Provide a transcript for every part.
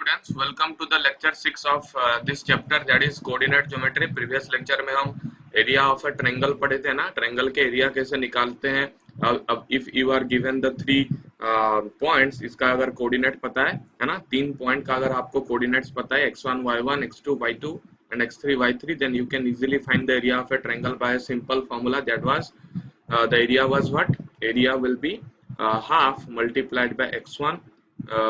students, welcome to the lecture 6 of this chapter, that is coordinate geometry. Previous lecture में हम area of a triangle पढ़े थे ना, triangle के area कैसे निकालते हैं. अब if you are given the three points, इसका अगर coordinate पता है ना, 3 point का अगर आपको coordinates पता है x1 y1 x2 y2 and x3 y3, then you can easily find the area of a triangle by a simple formula. That was the area was what? Area will be half multiplied by x1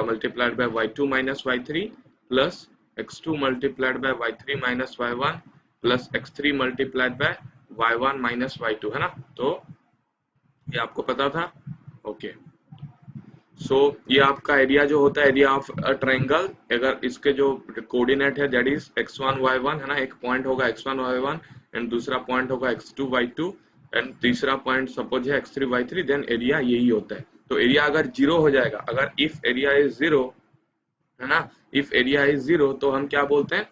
multiplied by y2 minus y3 plus x2 multiplied by y3 minus y1 plus x3 multiplied by y1 minus y2 है ना. तो ये आपको पता था. Okay so ये आपका area जो होता है, एरिया ऑफ अ ट्रायंगल, अगर इसके जो कोऑर्डिनेट है दैट इज x1 y1 है ना, एक पॉइंट होगा x1 y1 एंड दूसरा पॉइंट होगा x2 y2 एंड तीसरा पॉइंट सपोज है x3 y3, देन एरिया यही होता है. तो एरिया अगर जीरो हो जाएगा, अगर इफ एरिया इज जीरो है ना, इफ एरिया इज जीरो तो हम क्या बोलते हैं,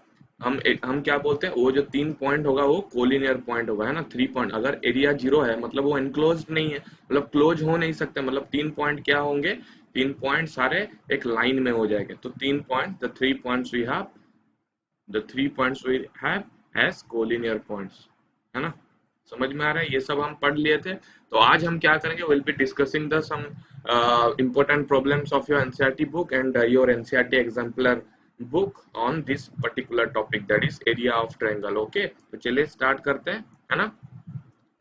हम क्या बोलते हैं, वो जो 3 पॉइंट होगा वो कोलिनियर पॉइंट होगा है ना. 3 पॉइंट अगर एरिया जीरो है मतलब वो एनक्लोज्ड नहीं है, मतलब क्लोज हो नहीं सकते, मतलब 3 पॉइंट क्या होंगे, 3 पॉइंट सारे एक लाइन में हो जाएंगे. तो 3 point, the 3 points we have as collinear points है ना. समझ में आ रहा है, ये सब हम पढ़ लिए थे. तो आज हम क्या करेंगे, will be discussing the some important problems of your NCERT book and your NCERT exemplar book on this particular topic, that is area of triangle. okay, तो चलिए स्टार्ट करते हैं है ना.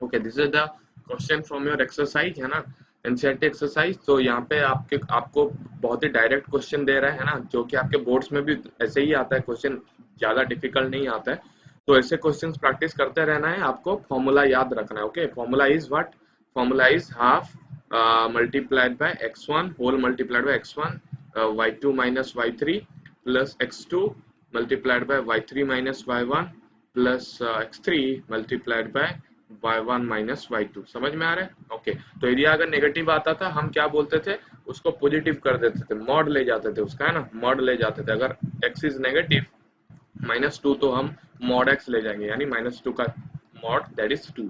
Okay, this is the question from your exercise है ना, NCERT exercise. तो यहाँ पे आपको बहुत ही डायरेक्ट क्वेश्चन दे रहा है ना, जो कि आपके बोर्ड्स में भी ऐसे ही आता है क्वेश्चन, ज्यादा डिफिकल्ट नहीं आता है. तो ऐसे क्वेश्चंस प्रैक्टिस करते रहना है, आपको फॉर्मूला याद रखना है. Okay, formula is what, formula is half multiplied by x1 whole multiplied by x1 y2 minus y3 plus x2 multiplied by y3 minus y1 plus x3 multiplied by y1 minus y2. समझ में आ रहा है. Okay, तो area अगर negative आता था हम क्या बोलते थे, उसको पॉजिटिव कर देते थे, मॉड ले जाते थे उसका है ना, मॉड ले जाते थे. अगर x इज नेगेटिव -2 तो हम मॉड x ले जाएंगे, यानी -2 का मॉड दैट इज 2.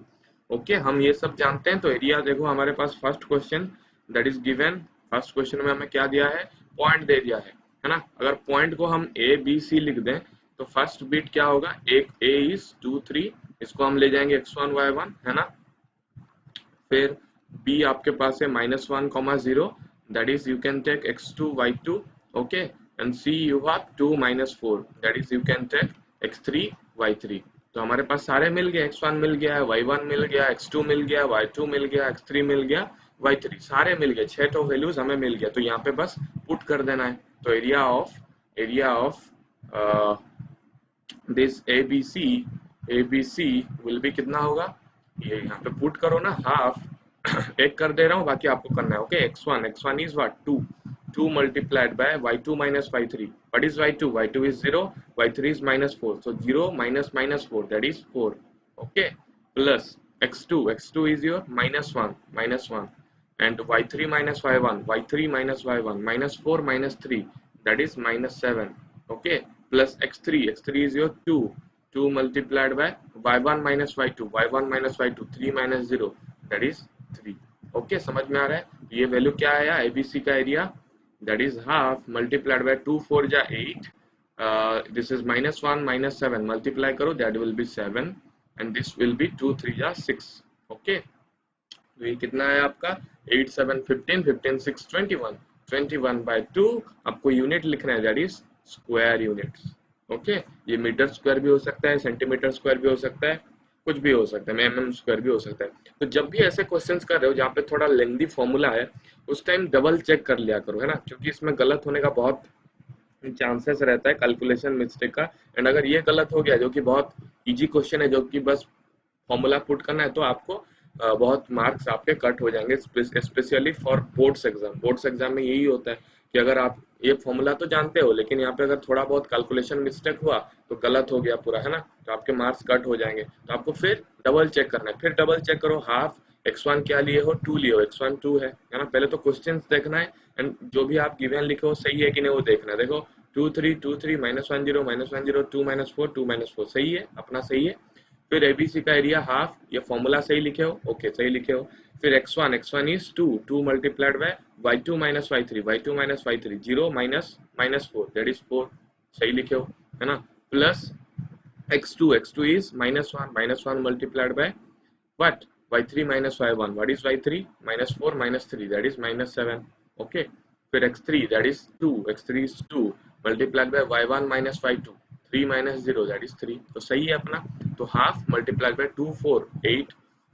ओके, हम ये सब जानते हैं. तो एरिया देखो हमारे पास first question that is given, first question में हमें क्या दिया है, पॉइंट दे दिया है ना. अगर पॉइंट को हम ए बी सी लिख दें तो फर्स्ट बिट क्या होगा, एक ए इज 2 3, इसको हम ले जाएंगे x1 y1 है ना. फिर बी आपके पास है -1 0, that is you can take x2 y2. Okay, and C you have 2 -4, that is you can take x3 y3. तो हमारे पास सारे मिल गए, x1 मिल गया, y1 मिल गया, x2 मिल गया, y2 मिल गया, x3 मिल गया, y3 सारे मिल गए, 6 तो वैल्यूज हमें मिल गया. तो यहाँ पे बस पुट कर देना है. तो area of this ABC will be कितना होगा, ये यहाँ पे पुट करो ना, हाफ एक कर दे रहा हूँ, बाकी आपको करना है. Okay, x1 is what 2 multiplied by y2 minus y3. What is y2? y2 is 0, y3 is -4. So 0 minus -4, that is 4. Okay, plus x2 is your -1, and y3 minus y3 minus y1, -4 -3, that is -7. Okay, plus x3 is your 2 multiplied by y1 minus y2, 3 minus 0, that is 3. Okay, समझ में आ रहा है. ये value क्या आया, ABC का area, that is half multiplied by 2 4 ja 8, this is -1 -7, multiply करो, that will be 7, and this will be 2 3 ja 6. okay, तो ये कितना है आपका 8 7 15 15 6 21 by 2. आपको यूनिट लिखना है, that is square units. Okay, ये मीटर स्क्वायर भी हो सकता है, सेंटीमीटर स्क्वायर भी हो सकता है, कुछ भी हो सकता है, mm स्क्वायर भी हो सकता है. तो जब भी ऐसे क्वेश्चंस कर रहे हो जहाँ पे थोड़ा लेंथी फॉर्मूला है, उस टाइम डबल चेक कर लिया करो है ना, क्योंकि इसमें गलत होने का बहुत चांसेस रहता है, कैलकुलेशन मिस्टेक का. एंड अगर ये गलत हो गया, जो कि बहुत इजी क्वेश्चन है, जो कि बस फॉर्मूला पुट करना है, तो आपको बहुत मार्क्स आपके कट हो जाएंगे, स्पेशली फॉर बोर्ड्स एग्जाम में यही होता है कि अगर आप ये फॉर्मूला तो जानते हो, लेकिन यहाँ पे अगर थोड़ा बहुत कैलकुलेशन मिस्टेक हुआ तो गलत हो गया पूरा है ना, तो आपके मार्क्स कट हो जाएंगे. तो आपको फिर डबल चेक करना है, फिर डबल चेक करो, हाफ x1 क्या लिए हो, 2 लिए हो, x1 2 है ना. पहले तो क्वेश्चंस देखना है, एंड जो भी आप गिवन लिखे हो सही है कि नहीं वो देखना है. देखो 2 3 -1 0 -1 0 2 -4 2 -4 सही है, अपना सही है. फिर एबीसी का एरिया हाफ, ये फॉर्मूला सही लिखे हो, ओके सही लिखे हो। फिर x1 is 2, 2 multiplied by y2 minus y3, y2 minus y3 0 minus minus 4 that is 4, सही लिखे हो, है ना। Plus x2 is minus 1 multiplied by what, y3 minus y1, what is y3, minus 4 minus 3 that is minus 7, okay। फिर x3 that is 2, x3 is 2 multiplied by y1 minus y2, 3 minus 0 that is 3, तो सही है अपना। तो half multiplied by 2 4 8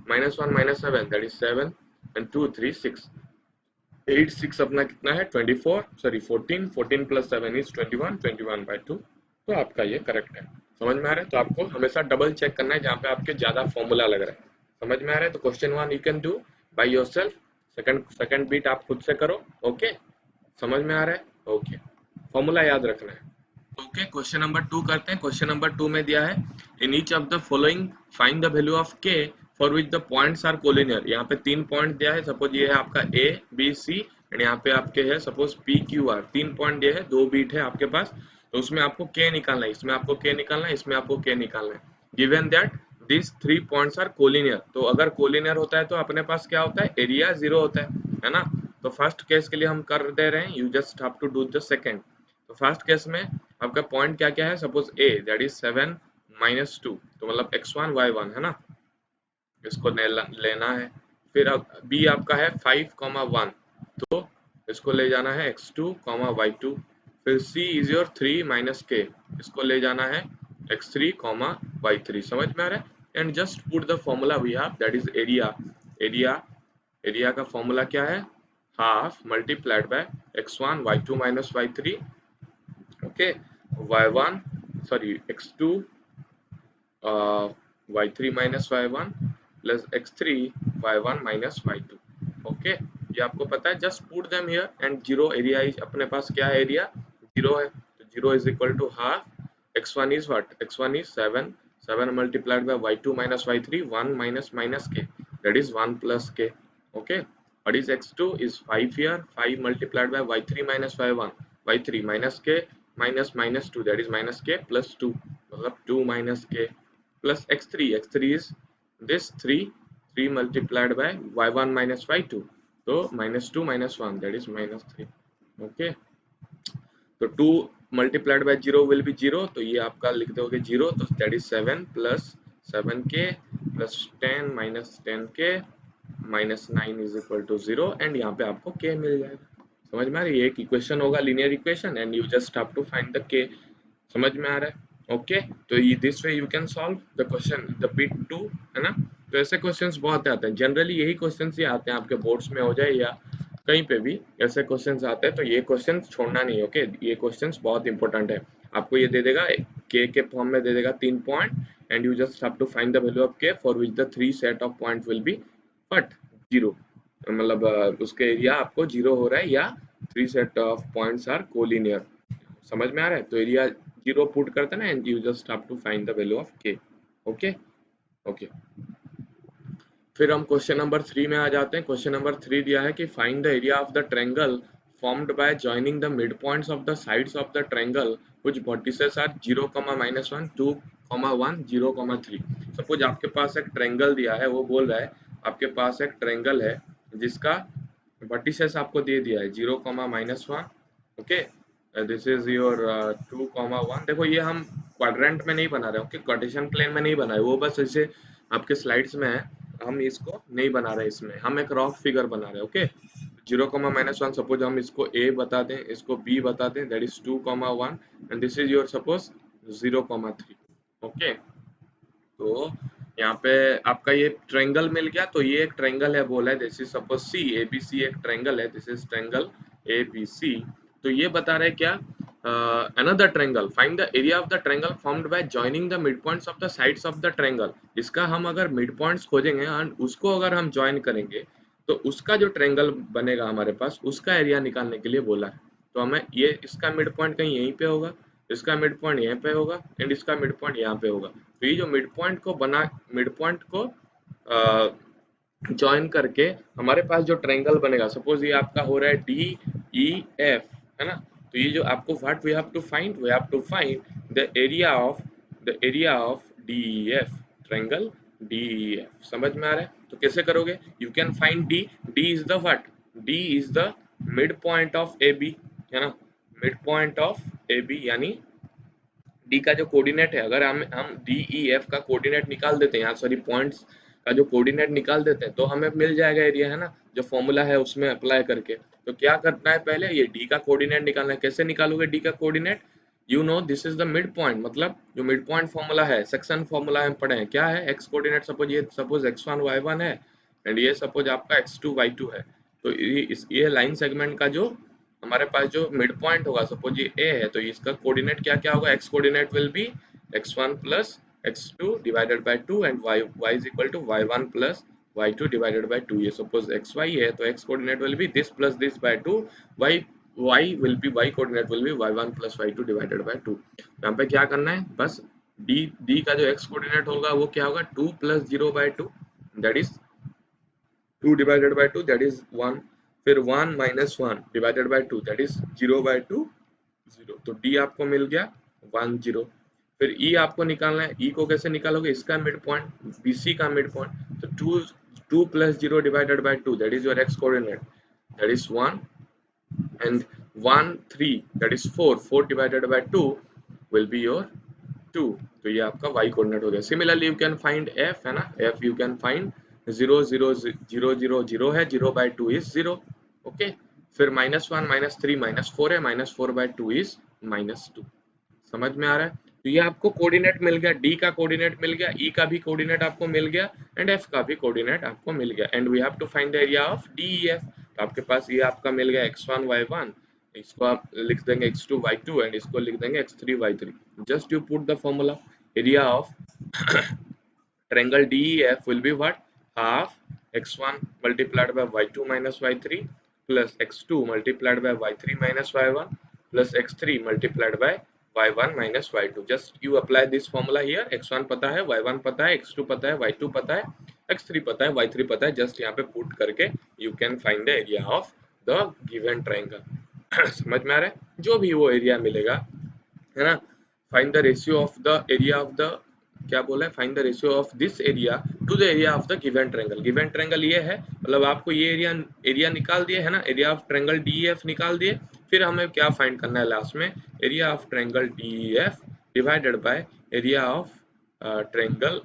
minus 1 minus 7 that is 7 and 2 3 6, 8 6 अपना कितना है 24, sorry 14, 14 plus 7 is 21, 21/2, तो आपका ये करेक्ट है। समझ में आ रहा है? तो आपको हमेशा डबल चेक करना है जहाँ पे आपके ज्यादा फॉर्मूला लग रहा है। समझ में आ रहा है? तो question 1 you can do by yourself, second bit आप खुद से करो, ओके। समझ में आ रहा है? ओके, फॉर्मूला याद रखना है। ओके, क्वेश्चन नंबर 2 करते हैं। क्वेश्चन नंबर 2 में दिया है in each of the following find the value of k for which the points are collinear. यहाँ पे 3 पॉइंट दिया है, सपोज ये है आपका ए बी सी एंड यहाँ पे आपके है suppose P Q R, 3 point दिए है, 2 बीट है आपके पास, तो उसमें आपको के निकालना है, इसमें आपको के निकालना है, इसमें आपको के निकालना है। Given that this 3 points are collinear, तो अगर कोलिनियर होता है तो अपने पास क्या होता है, एरिया 0 होता है ना। तो फर्स्ट केस के लिए हम कर दे रहे हैं, you just have to do the second. तो फर्स्ट केस में आपका पॉइंट क्या क्या है, suppose A that is 7 minus 2, तो मतलब x1 y1 है ना, इसको लेना है। फिर अब बी आपका है 5, 1, तो इसको ले जाना है x2, y2। फिर सी इज योर 3 माइनस के, इसको ले जाना है x3, y3। समझ में आ रहा है? And just put the formula we have that is area, area area का फॉर्मूला क्या है, half multiplied by x1 y2 minus y3, okay, y1 sorry x2 y3 minus y1 plus x3 y1 minus y2, okay. ये आपको पता है, just put them here and zero, area is अपने पास क्या है, एरिया 0 है, तो 0 is equal to half, x1 is what, x1 is 7, 7 multiplied by y2 minus y3, 1 minus minus k that is 1 plus k, okay. What is x2 is 5 here, 5 multiplied by y3 minus y1, y3 minus k minus minus 2 that is minus k plus 2, मतलब 2 minus k plus x3, x3 is this 3, 3 multiplied by y1 minus y2, so minus 2 minus 1 that is minus 3, okay। तो 2 multiplied by 0 will be 0, तो ये आपका लिख दोगे 0, तो that is 7 plus 7k plus 10 minus 10k minus 9 is equal to 0 and यहाँ पे आपको k मिल जाएगा। समझ में आ रही है? एक इक्वेशन होगा linear equation and you just have to find the k। समझ में आ रहा है? ओके, तो ये this way you can solve the question the bit 2, है ना। तो ऐसे क्वेश्चंस बहुत आते हैं, जनरली यही क्वेश्चंस ही आते हैं आपके बोर्ड्स में हो जाए या कहीं पे भी ऐसे क्वेश्चंस आते हैं, तो ये क्वेश्चंस छोड़ना नहीं, ओके। ये क्वेश्चंस बहुत इंपॉर्टेंट है। आपको ये दे देगा के फॉर्म में दे देगा 3 point and you just have to find the value of k for which the 3 set of point will be but 0, मतलब उसके एरिया आपको 0 हो रहा है या 3 set of points are collinear. समझ में आ रहा है? तो एरिया 0 पुट करते हैं ना and you just have to find the value of K, okay okay. फिर हम क्वेश्चन नंबर 3 में आ जाते हैं। क्वेश्चन नंबर 3 दिया है कि find the area of the triangle formed by joining the midpoints of the sides of the triangle which vertices are 0, -1, 2, 1, 0, 3। Suppose आपके पास एक ट्रायंगल दिया है, वो बोल रहा है आपके पास एक ट्रायंगल है जिसका वर्टिसेस आपको दे दिया है 0, -1, ओके। This is your 2, 1। देखो ये हम क्वाड्रेंट में नहीं बना रहे, ओके, कार्टेशियन प्लेन में नहीं बना रहे, वो बस ऐसे आपके स्लाइड्स में है, हम इसको नहीं बना रहे, इसमें हम एक रफ फिगर बना रहे, ओके। 0, -1 सपोज हम इसको a बता दें, इसको b बता दें, that is 2, 1 and this is your suppose 0, 3, okay. तो यहाँ पे आपका ये ट्रायंगल मिल गया, तो ये एक ट्रायंगल है बोला है, this is suppose C A B C एक ट्रायंगल है, this is triangle A B C. तो ये बता रहे क्या, another triangle find the area of the triangle formed by joining the mid points of the sides of the triangle. इसका हम अगर मिड पॉइंट्स खोजेंगे एंड उसको अगर हम ज्वाइन करेंगे तो उसका जो ट्रायंगल बनेगा हमारे पास, उसका एरिया निकालने के लिए बोला है। तो हमें ये इसका मिड पॉइंट कहीं यहीं पे होगा, इसका मिड पॉइंट यहाँ पे होगा एंड इसका मिड पॉइंट यहाँ पे होगा। तो ये जो मिड पॉइंट को ज्वाइन करके हमारे पास जो ट्रायंगल बनेगा, सपोज ये आपका हो रहा है डी ई एफ, है ना। तो ये जो आपको what we have to find the area of D E F triangle DEF। समझ में आ रहा है? तो कैसे करोगे? You can find D. D is the what? D is the mid point of A B, है ना? Mid point of A B यानी डी का जो कोऑर्डिनेट है, अगर हम डी ई एफ का कोऑर्डिनेट निकाल देते हैं यहाँ, सॉरी पॉइंट्स का जो कोऑर्डिनेट निकाल देते हैं, तो हमें मिल जाएगा एरिया, है ना? जो फॉर्मूला है उसमें अप्लाई करके। तो क्या करना है, पहले ये डी का कोऑर्डिनेट निकालना है। कैसे निकालोगे डी का coordinate? You know this is the mid point, मतलब जो मिड पॉइंट फॉर्मूला है, सेक्शन फॉर्मूला हम पढ़े हैं, क्या है? X coordinate suppose x1 y1 है, एंड ये सपोज आपका x2 y2 है। तो ये लाइन सेगमेंट का जो हमारे पास जो मिड पॉइंट होगा, सपोज ये ए है, तो इसका कोऑर्डिनेट क्या क्या होगा? X coordinate will be x1 plus x2 divided by 2 and y is equal to y1 plus y2 divided by 2। ये सपोज xy है, तो x coordinate will be this plus this by 2, y will be y coordinate will be y1 plus y2 divided by 2। यहाँ पे क्या करना है, बस d का जो x कोऑर्डिनेट होगा वो क्या होगा? 2 plus 0 by 2, that is 2 divided by 2, that is 1। फिर 1 minus 1 divided by 2, that is 0 by 2 0। तो डी आपको मिल गया 1 0। फिर ई आपको निकालना है। ई को कैसे निकालोगे? इसका मिड पॉइंट, बीसी का मिड पॉइंट। तो 2 plus 0 divided by 2, that is your x coordinate, that is 1, and 1 3 that is 4 divided by 2 will be your 2। तो ये आपका y कोऑर्डिनेट हो गया। Similarly you can find f, है ना? f यू कैन फाइंड 0 0 0 0 0 है, 0 by 2 is 0। Okay, फिर -1 -3 -4 है, -4 by 2 is -2। समझ में आ रहा है? तो ये आपको कोऑर्डिनेट मिल गया, डी का कोऑर्डिनेट मिल गया, ई का भी कोऑर्डिनेट आपको मिल गया, एंड एफ का भी कोऑर्डिनेट आपको मिल गया, and we have to find the area of DEF. तो आपके पास ये आपका मिल गया x1 y1, इसको आप लिख देंगे x2 y2 एंड इसको लिख देंगे x3 y3। Just you put the formula, area of triangle DEF will be what? Half x1 multiplied by y2 minus y3 plus x2 multiplied by y3 minus y1 plus x3 multiplied by y1 minus y2। Just you apply this formula here। x1 पता है, y1 पता है, x2 पता है, y2 पता है, x3 पता है, y3 पता है। जस्ट यहाँ पे पुट करके you can find the area of the given triangle। समझ में आ रहा है? जो भी वो एरिया मिलेगा, है ना? Find the ratio of the area of the, क्या बोला है? Find the ratio of this area to the area of the given triangle. Given triangle ये है, मतलब आपको ये एरिया निकाल दिए, है ना? एरिया ऑफ ट्रायंगल डीईएफ निकाल दिए। फिर हमें क्या फाइंड करना है लास्ट में? Area of triangle DEF divided by area of triangle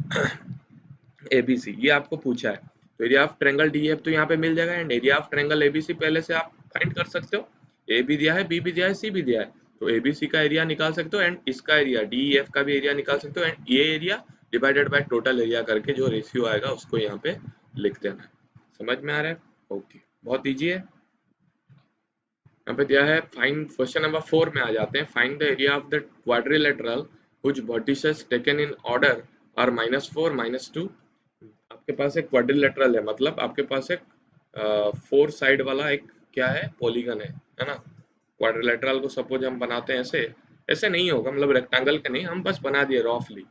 ABC, ये आपको पूछा है। तो एरिया ऑफ ट्रायंगल डीईएफ तो यहाँ पे मिल जाएगा, and area of triangle ABC पहले से आप फाइंड कर सकते हो। ए भी दिया है, बी भी दिया है, सी भी दिया है, तो एबीसी का एरिया निकाल सकते हो, एंड इसका एरिया डीईएफ का भी एरिया निकाल सकते हो, एंड ये area divided by total area करके जो रेशियो आएगा उसको यहाँ पे लिख देना है। समझ में आ रहा है? ओके, बहुत ईजी है। यहाँ पे दिया है फाइंड, क्वेश्चन नंबर 4 में आ जाते हैं। Find the area of the quadrilateral which vertices taken in order are -4 -2। आपके पास एक क्वाड्रिलेटरल है, मतलब आपके पास एक 4 साइड वाला एक क्या है? पॉलीगन है ना? क्वाड्रिलेटरल को सपोज हम बनाते हैं ऐसे, ऐसे नहीं होगा, मतलब रेक्टेंगल के नहीं, हम बस बना दिए रफली।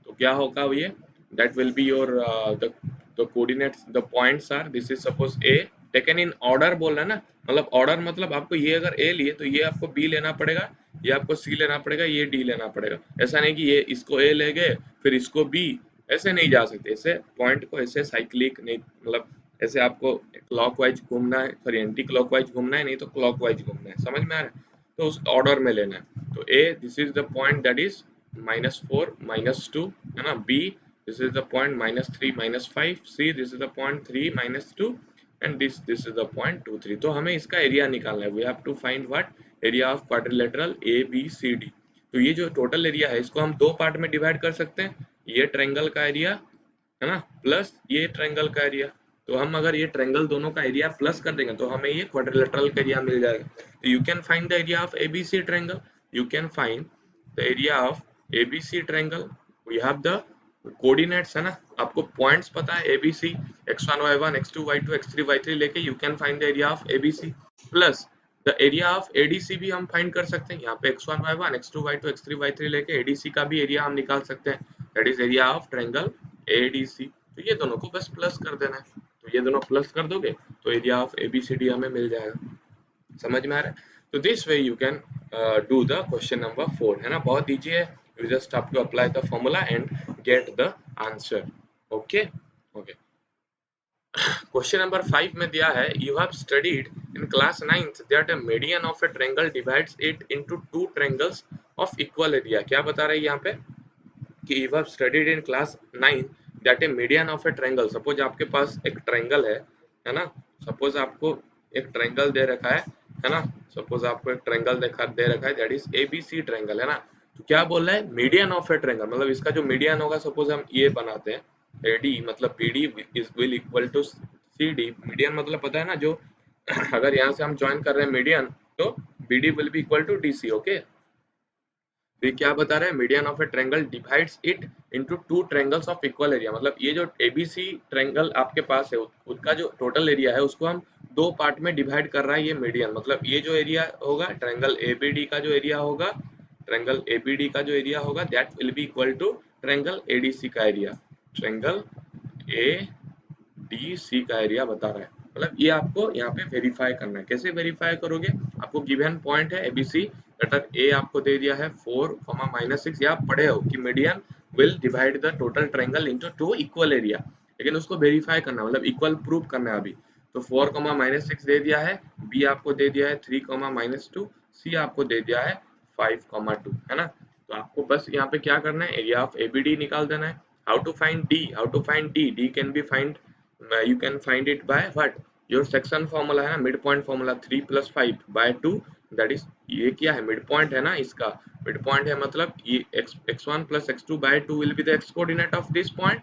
तो क्या होगा ये? That will be your the coordinates, the points are, this is suppose A taken in order बोल रहा है ना? मतलब ऑर्डर मतलब आपको ये अगर ए लिए तो ये आपको बी लेना पड़ेगा, ये आपको सी लेना पड़ेगा, ये डी लेना पड़ेगा। ऐसा नहीं कि ये इसको ए ले गए फिर इसको बी, ऐसे नहीं जा सकते। ऐसे पॉइंट को ऐसे साइक्लिक नहीं, मतलब ऐसे आपको क्लॉकवाइज घूमना है, सॉरी एंटी क्लॉकवाइज घूमना है, नहीं तो क्लॉकवाइज घूमना है। समझ में आ रहा है? तो उस ऑर्डर में लेना है। तो A this is the point that is -4 -2, है ना? B this is the point -3 -5, C this is the point 3 -2, and this is the point 2 3। तो हमें इसका एरिया निकालना है। We have to find what? Area of quadrilateral A B C D. तो ये जो टोटल एरिया है इसको हम दो पार्ट में डिवाइड कर सकते हैं, ये ट्रायंगल का एरिया, है ना, प्लस ये ट्रायंगल का एरिया। तो हम अगर ये ट्रायंगल दोनों का एरिया प्लस कर देंगे तो हमें ये क्वाड्रिलेटरल का एरिया मिल जाएगा। तो you can find the area of ABC triangle. You can find the area of ABC triangle. We have the coordinates, है ना? आपको पॉइंट्स पता है ABC, x1 y1 x2 y2 x3 y3 लेके you can find the area of ABC, plus the area of ADC भी हम find कर सकते हैं। यहाँ पे x1 y1 x2 y2 x3 y3 लेके एडीसी का भी एरिया हम निकाल सकते हैं, that is area of triangle ADC. तो ये दोनों को बस प्लस कर देना है। तो ये दोनों प्लस कर दोगे तो एरिया ऑफ एबीसीडी हमें मिल जाएगा। समझ में आ रहा है? तो this way you can do the question number 4, है ना? बहुत ईजी है। You just have to apply the formula and get the answer. Okay. Okay. Question number 5 में दिया है you have studied in class 9th that a median of a triangle divides it into two triangles of equal area. क्या बता रहा है यहाँ पे कि you have studied in class 9 that a median of a triangle. Suppose आपके पास एक triangle है ना, सपोज आपको एक ट्रायंगल दे रखा है ना, सपोज आपको एक ट्रायंगल दे रखा है दैट इज ABC ट्रायंगल है ना, तो क्या बोल रहा है मीडियन ऑफ ए ट्रायंगल, मतलब इसका जो मीडियन होगा, सपोज हम ये बनाते हैं AD मतलब BD is will equal to CD, median मतलब पता है ना, जो अगर यहाँ से हम ज्वाइन कर रहे हैं मीडियन तो BD will be equal to DC. Okay, तो ये क्या बता रहा है median of a triangle divides it into two triangles of equal area, मतलब ये जो ABC ट्रायंगल आपके पास है उसका जो टोटल एरिया है उसको हम दो पार्ट में डिवाइड कर रहा है ये मीडियन, मतलब ये जो एरिया होगा ट्रायंगल ABD का जो एरिया होगा, ट्रायंगल ABD का जो एरिया होगा that will be equal to triangle ADC का एरिया, ट्रायंगल ADC का एरिया बता रहा है, मतलब ये आपको यहाँ पे वेरीफाई करना है. कैसे वेरीफाई करोगे, आपको गिवन पॉइंट है ABC, अर्थात A आपको दे दिया है 4, -6, या आप पढ़े हो कि median will divide the total triangle into two equal area, लेकिन उसको वेरीफाई करना मतलब इक्वल प्रूव करना है अभी. तो 4, -6 दे दिया है, B आपको दे दिया है 3, -2, C आपको दे दिया है 5, 2 है ना. तो आपको बस यहाँ पे क्या करना है, एरिया ऑफ ABD निकाल देना है. How to find D? How to find D? D can be find you can find it by what? Your section formula है ना, mid point formula 3 + 5 by 2, that is ये क्या है मिड पॉइंट है ना, इसका मिड पॉइंट है मतलब ये x1 + x2 by 2 will be the x coordinate of this point,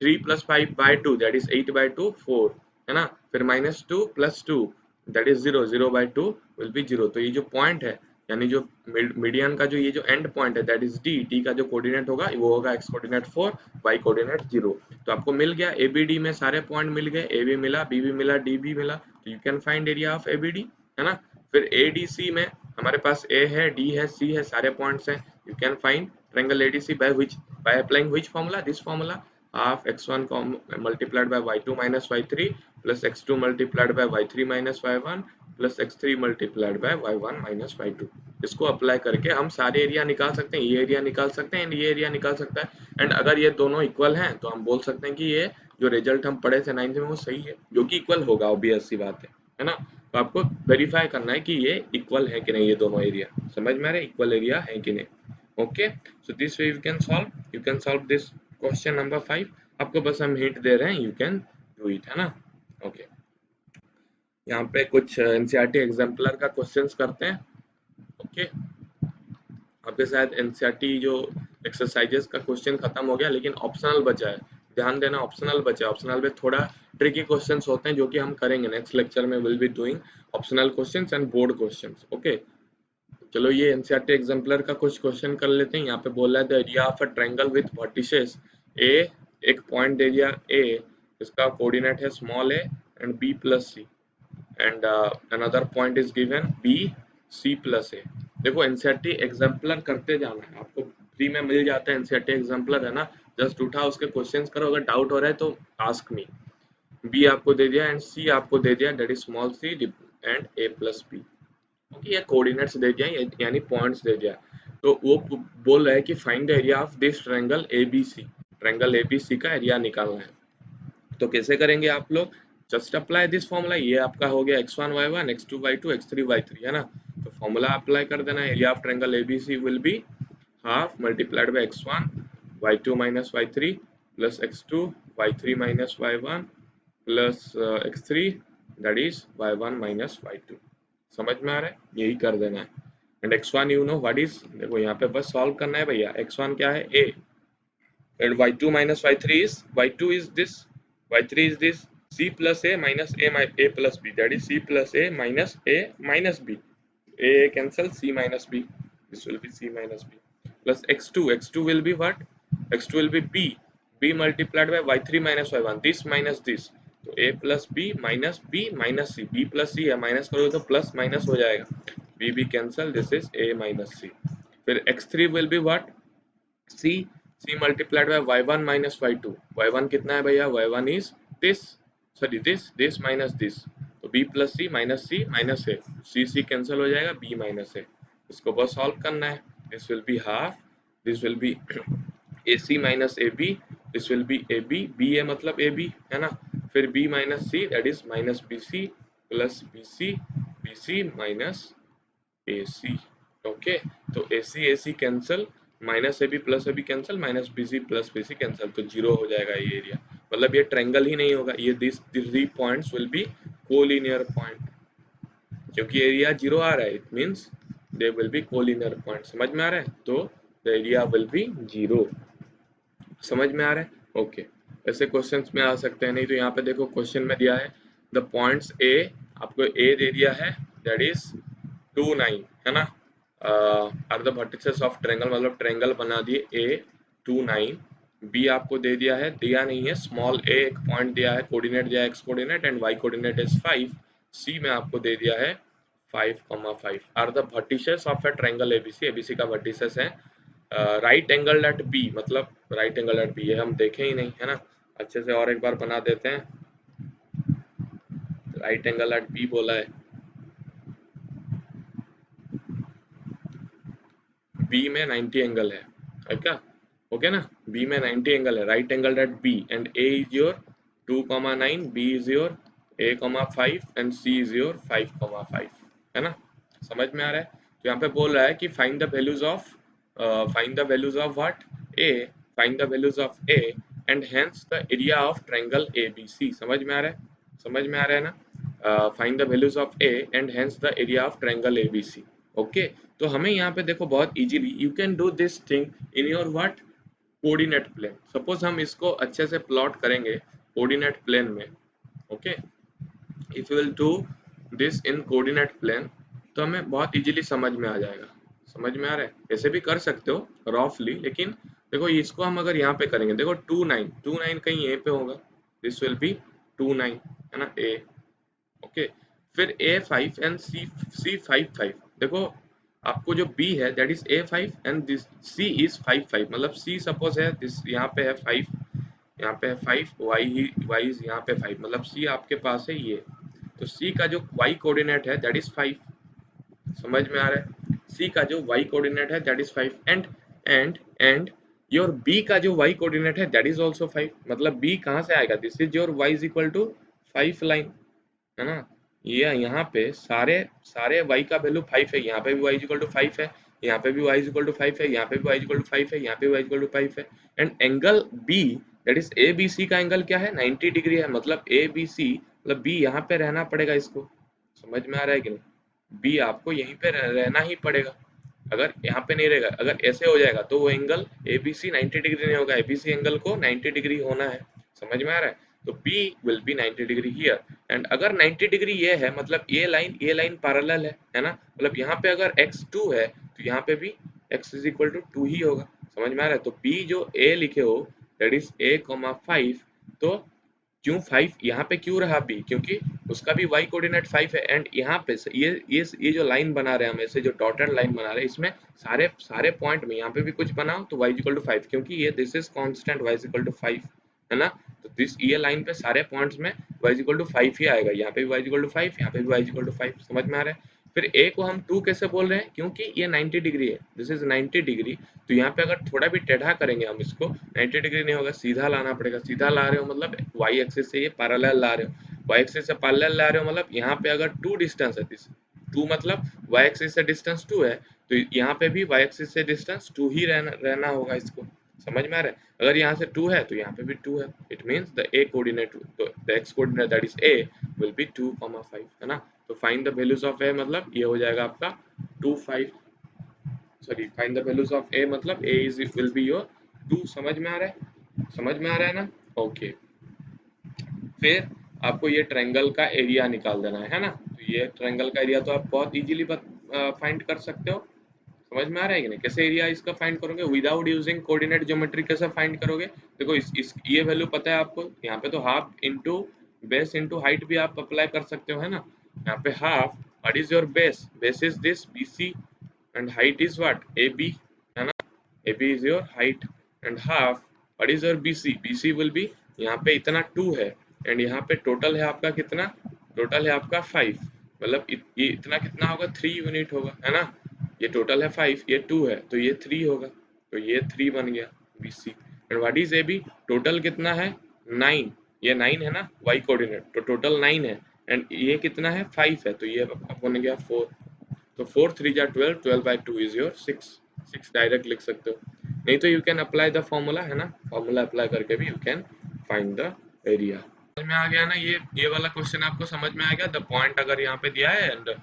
3 + 5 by 2 that is 8 by 2 4 है ना, फिर -2 + 2 that is 0, 0 by 2 will be 0. तो ये जो पॉइंट है यानी जो मीडियन का जो ये जो एंड पॉइंट है दैट इज D का जो कोऑर्डिनेट होगा वो होगा x कोऑर्डिनेट 4, y कोऑर्डिनेट 0. तो आपको मिल गया ABD में सारे पॉइंट मिल गए, A भी मिला, B भी मिला, D भी मिला, तो you can find area of ABD है ना. फिर ADC में हमारे पास A है, D है, C है, सारे पॉइंट्स हैं, you can find triangle ADC by applying which formula, this formula, half x1 multiplied by y2 minus y3 plus x2 multiplied by y3 minus y1 plus x3 multiplied by y1 minus y2. इसको apply करके हम सारे area निकाल सकते हैं, ये area निकाल सकते हैं एंड ये एरिया निकाल सकता है, एंड अगर ये दोनों इक्वल हैं तो हम बोल सकते हैं कि ये जो रिजल्ट हम पढ़े थे 9th में वो सही है, जो कि इक्वल होगा, ऑब्वियस सी बात है ना. तो आपको वेरीफाई करना है कि ये इक्वल है कि नहीं, ये दोनों एरिया समझ में आ रहे इक्वल एरिया है कि नहीं. Okay, so this way you can solve this question number 5. आपको बस हम हिंट दे रहे हैं, यू कैन डू इट है ना. ओके, यहाँ पे कुछ एनसीईआरटी एग्जाम्पलर का क्वेश्चंस करते हैं. ओके, आपके शायद एनसीईआरटी जो एक्सरसाइजेस का क्वेश्चन खत्म हो गया, लेकिन ऑप्शनल बचा है, ध्यान देना ऑप्शनल बचा है. ऑप्शनल में थोड़ा ट्रिकी क्वेश्चंस होते हैं जो कि हम करेंगे नेक्स्ट लेक्चर में, will be doing optional questions and board questions. Okay, चलो ये एनसीईआरटी एग्जाम्पलर का कुछ क्वेश्चन कर लेते हैं. यहाँ पे बोल रहा है the area of a triangle with vertices A, एक पॉइंट दे दिया A, इसका कोऑर्डिनेट है small a and B + C, and another point is given B C + A. देखो एनसीईआरटी एग्जाम्पलर करते जाना है, आपको फ्री में मिल जाता है एनसीईआरटी एग्जाम्पलर है ना, जस्ट उठाओ उसके क्वेश्चंस करो, अगर डाउट हो रहा है तो आस्क मी. B आपको दे दिया एंड C आपको दे दिया, that is small c and A + B. Okay, ये कोऑर्डिनेट्स दे दिया यानी पॉइंट्स दे दिया. तो वो बोल रहा है कि find the area of this triangle ABC, triangle ABC का एरिया निकालना है. तो कैसे करेंगे आप लोग, जस्ट अप्लाई दिस फॉर्मूला, ये आपका हो गया x1 y1 x2 y2 x3 y3 है ना. तो फॉर्मूला अप्लाई कर देना, area of triangle ABC will be half multiplied by x1 y2 minus y3 plus x2 y3 minus y1 plus x3 that is y1 minus y2. समझ में आ रहा है, यही कर देना है. And x1 you know what is, देखो यहाँ पे बस सॉल्व करना है भैया. x1 क्या है A, and y2 minus y3 is, y2 is this, y3 is this, C plus A minus A plus B, that is C plus A minus B. A cancel, C minus B, this will be C minus B plus x2 will be what, x2 will be B multiplied by y3 minus y1, this minus this, तो A plus B minus C, B plus C है, minus करोगे तो plus minus हो जाएगा, B cancel, this is A minus C. फिर x3 will be what, C multiplied by y1 minus y2, y1 कितना है भैया, y1 is this, sorry this minus this, तो B plus C minus A, C cancel हो जाएगा, B minus A. इसको बस solve करना है, this will be half, this will be AC minus AB, this will be AB, B है मतलब AB है ना, फिर B minus C that is minus BC plus BC, BC minus AC। Okay, तो AC AC cancel, minus AB plus AB cancel, minus BC plus BC cancel, तो zero हो जाएगा ये एरिया। मतलब ये ट्रायंगल ही नहीं होगा, ये this three points will be collinear point, क्योंकि एरिया जीरो आ रहा है, it means they will be collinear point. समझ में आ रहा है? तो the area will be zero. समझ में आ रहा है? ओके, ऐसे क्वेश्चंस में आ सकते हैं। नहीं तो यहाँ पे देखो क्वेश्चन में दिया है द पॉइंट्स ए, आपको ए दे दिया है दैट इज 2 9 है ना, are the vertices of triangle, मतलब ट्रायंगल बना दिए ए 2 9। बी आपको दे दिया है, दिया नहीं है, स्मॉल ए एक पॉइंट दिया है, कोऑर्डिनेट दिया है x coordinate and y coordinate is 5। C में आपको दे दिया है 5,5 are the vertices of a triangle ABC, ABC का वर्टिसेस है राइट एंगल एट बी, मतलब राइट एंगल एट बी, ये हम देखे ही नहीं है ना, अच्छे से और एक बार बना देते हैं। राइट एंगल एट बी बोला है, बी में 90 एंगल है क्या? ओके ना, बी में 90 एंगल है, right angle at B and A is your 2,9, B is your a,5 and C is your 5,5 है ना। समझ में आ रहा है? तो यहाँ पे बोल रहा है कि find the values of what A, find the values of a and hence the area of triangle ABC. समझ में आ रहा है? समझ में आ रहा है ना? Find the values of a and hence the area of triangle ABC. Okay, तो हमें यहाँ पे देखो बहुत easily you can do this thing in your what coordinate plane. Suppose हम इसको अच्छे से प्लॉट करेंगे कोऑर्डिनेट प्लेन में। Okay, if you will do this in coordinate plane तो हमें बहुत इजीली समझ में आ जाएगा। समझ में आ रहा है? ऐसे भी कर सकते हो रफली, लेकिन देखो इसको हम अगर यहाँ पे करेंगे, देखो 2 9, 2 9 कहीं ए पे होगा, दिस विल बी 2 9 है ना, ए। ओके, फिर A5 एंड C5 5। देखो आपको जो B है that is A5 and this C is 5 5, मतलब C सपोज है दिस यहाँ पे है 5, यहाँ पे है 5, Y इज यहाँ पे 5, मतलब C आपके पास है ये, तो C का जो Y कोऑर्डिनेट है दैट इज 5। समझ में आ रहा है? C का जो Y कोऑर्डिनेट है that is 5 and your B का जो Y कोऑर्डिनेट है दैट इज आल्सो 5, मतलब B कहाँ से आएगा? This is your Y is equal to 5 line है ना। ये यहाँ पे सारे सारे y का वैल्यू 5 है, यहाँ पे भी y इक्वल टू 5 है, यहाँ पे भी y इक्वल टू 5 है, यहाँ पे भी y इक्वल टू 5 है, यहाँ पे भी y इक्वल टू 5 है। And angle b that is A B C का एंगल क्या है? 90 डिग्री है, मतलब ए बी सी, मतलब b यहाँ पे रहना पड़ेगा इसको। समझ में आ रहा है कि नहीं? b आपको यहीं पे रहना ही पड़ेगा, अगर यहाँ पे नहीं रहेगा, अगर ऐसे हो जाएगा तो वो angle A B C 90 degree नहीं होगा, एबीसी एंगल को 90 डिग्री होना है। समझ में आ रहा है? तो B will be 90 degree here and अगर 90 डिग्री ये है, मतलब ये लाइन पैरेलल है ना, मतलब यहाँ पे अगर x2 है तो यहाँ पे भी x इज इक्वल टू 2 ही होगा। समझ में आ रहा है? तो B जो A लिखे हो दैट इज A,5, तो क्यों 5 यहाँ पे क्यों रहा B? क्योंकि उसका भी y कोऑर्डिनेट 5 है एंड यहाँ पे ये जो लाइन बना रहे हैं हम, ऐसे जो डॉटेड लाइन बना रहे हैं, इसमें सारे सारे पॉइंट में यहाँ पे भी कुछ बनाओ तो y इक्वल टू 5, क्योंकि ये this is constant y equal to 5 है ना। तो दिस ये लाइन पे सारे पॉइंट्स में y इक्वल टू 5 ही आएगा, यहाँ पे भी y इक्वल टू 5, यहाँ पे भी y इक्वल टू 5। समझ में आ रहा है? फिर a को हम 2 कैसे बोल रहे हैं? क्योंकि ये 90 डिग्री है, दिस इज 90 डिग्री, तो यहाँ पे अगर थोड़ा भी टेढ़ा करेंगे हम इसको, 90 डिग्री नहीं होगा, सीधा लाना पड़ेगा। सीधा ला रहे हो मतलब y एक्सिस से ये पैरेलल ला रहे हो, y एक्सिस से पैरेलल ला रहे हो, मतलब यहाँ पे अगर 2 डिस्टेंस है, दिस 2 मतलब y एक्सिस से डिस्टेंस 2 है, तो यहाँ पे भी y एक्सिस से डिस्टेंस 2 ही रहना होगा इसको। समझ में आ रहा है? अगर यहाँ से 2 है तो यहाँ पे भी 2 है, it means the a coordinate, तो the x coordinate that is a will be 2,5 है ना। तो find the values of a, मतलब ये हो जाएगा आपका 2 5, sorry find the values of a, मतलब a is will be your 2। समझ में आ रहा है? समझ में आ रहा है ना? ओके, फिर आपको ये ट्रायंगल का एरिया निकाल देना है ना। तो ये ट्रायंगल का एरिया तो आप बहुत इजीली फाइंड कर सकते हो। समझ में आ रहा है कि नहीं? कैसे एरिया इसका फाइंड करोगे विदाउट यूजिंग कोऑर्डिनेट ज्योमेट्री? कैसे फाइंड करोगे? देखो इस ये वैल्यू पता है आपको, यहाँ पे तो half into base into height भी आप अप्लाई कर सकते हो है ना। यहाँ पे half, what is your base? Base is this BC and height is what? AB है ना, AB is your height and half, what is your BC? BC will be, यहाँ पे इतना 2 है एंड यहाँ पे टोटल है आपका कितना? टोटल है आपका 5, मतलब ये इतना कितना होगा? 3 यूनिट होगा है ना। ये टोटल है 5, ये 2 है तो ये 3 होगा, तो ये 3 बन गया। BC and what is AB? Total कितना है 9, ये 9 है ना y कोऑर्डिनेट, तो टोटल 9 है एंड ये कितना है 5 है, तो ये बन गया 4, तो 4 3 जा 12, 12 by 2 is your 6, 6 डायरेक्ट लिख सकते हो, नहीं तो you can apply the formula, है ना, फॉर्मूला अप्लाई करके भी you can find the area. समझ में आ गया ना, ये वाला क्वेश्चन आपको समझ में आ गया, द पॉइंट अगर यहाँ पे दिया है एंड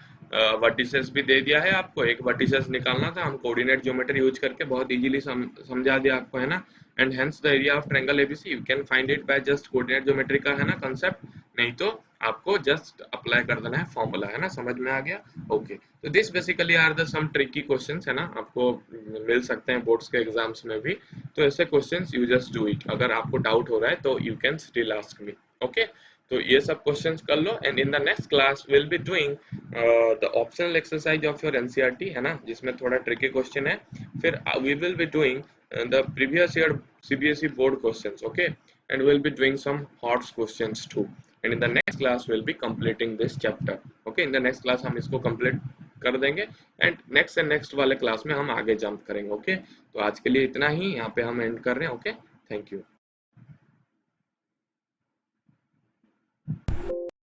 वर्टिसेस भी दे दिया है आपको, एक वर्टिसेस निकालना था, हम कोऑर्डिनेट ज्योमेट्री यूज करके बहुत इजीली समझा दिया आपको, है ना, and hence the area of triangle ABC you can find it by just coordinate geometry का, है ना कंसेप्ट, नहीं तो आपको जस्ट अप्लाई कर देना है फॉर्मूला, है ना, समझ में आ गया। ओके, तो this basically are the some tricky questions, है ना, आपको मिल सकते हैं बोर्ड्स के एग्जाम्स में भी, तो ऐसे questions you just do it, अगर आपको डाउट हो रहा है तो you can still ask me. Okay, तो ये सब क्वेश्चंस कर लो and in the next class will be doing the optional exercise of your NCERT, है ना, जिसमें थोड़ा ट्रिकी क्वेश्चन है, फिर we will be doing the previous year CBSE board questions, okay, and we'll be doing some hot questions too, and in the next class we'll be completing this chapter, okay, in the next class हम इसको complete कर देंगे and next वाले class में हम आगे jump करेंगे। Okay, तो आज के लिए इतना ही, यहाँ पे हम एंड कर रहे हैं। Okay, thank you.